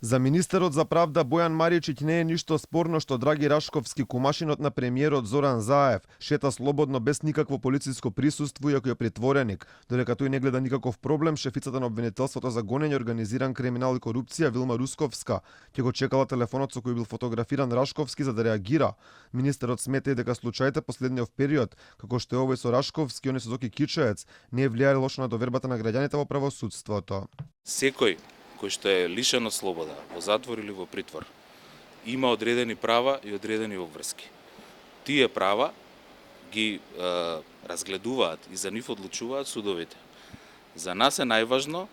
За министерот за правда Бојан Маричиќ не е ништо спорно што Драги Рашковски, кумашинот на премиерот Зоран Заев, шета слободно без никакво полициско присуство иако е притвореник, додека тој не гледа никаков проблем. Шефицата на обвинителството за гонење организиран криминал и корупција Вилма Русковска ќе го чекала телефонот со кој бил фотографиран Рашковски за да реагира. Министерот смета и дека случаите последниот период, како што е овој со Рашковски, они со Зоки Кичаец, не е влијаело лошо на довербата на граѓаните во правосудството. Секој кој што е лишен од слобода, во затвор или во притвор, има одредени права и одредени обврски. Тие права ги разгледуваат и за нив одлучуваат судовите. За нас е најважно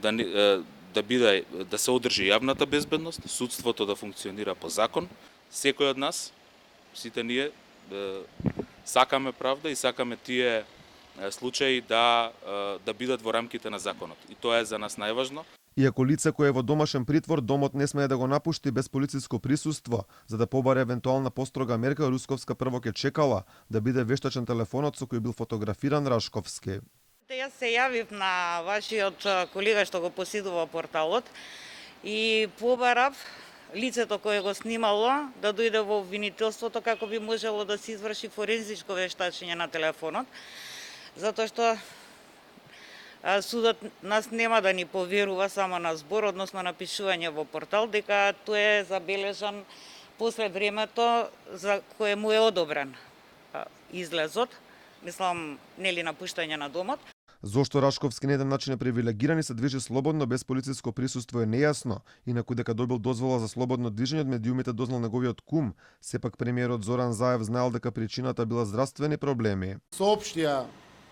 да се одржи јавната безбедност, судството да функционира по закон. Секој од нас, сите ние, сакаме правда и сакаме тие случаи да бидат во рамките на законот. И тоа е за нас најважно. Иако лице кое е во домашен притвор, домот не смее да го напушти без полициско присуство, за да побаре евентуална построга мерка, Русковска прво ке чекала да биде вештачен телефонот со кој бил фотографиран Рашковски. Јас се јавив на вашиот колега што го поседува порталот и побарав лицето кое го снимало да дојде во обвинителството како би можело да се изврши форензичко вештачење на телефонот, затоа што судот нас нема да ни поверува само на збор, односно на пишување во портал, дека тој е забележан после времето за кое му е одобрен излезот, мислам, нели напуштање на домот. Зошто Рашковски на еден начин е привилегиран и се движи слободно без полициско присуство е нејасно, инаку дека добил дозвола за слободно движење од медиумите дознал неговиот кум. Сепак премиерот Зоран Заев знаел дека причината била здравствени проблеми. Соопштија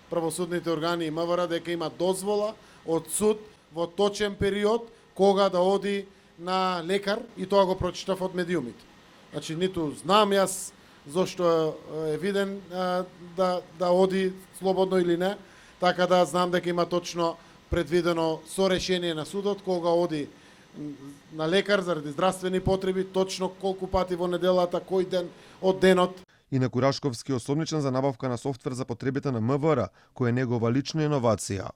правосудните органи и МВР дека има дозвола од суд во точен период кога да оди на лекар и тоа го прочитав од медиумите. Значи ниту знам јас зошто е виден да оди слободно или не, така да знам дека има точно предвидено со решение на судот кога оди на лекар заради здравствени потреби, точно колку пати во неделата, кој ден од денот. Инаку Рашковски е осомничен за набавка на софтвер за потребите на МВР, кој е негова лична иновација.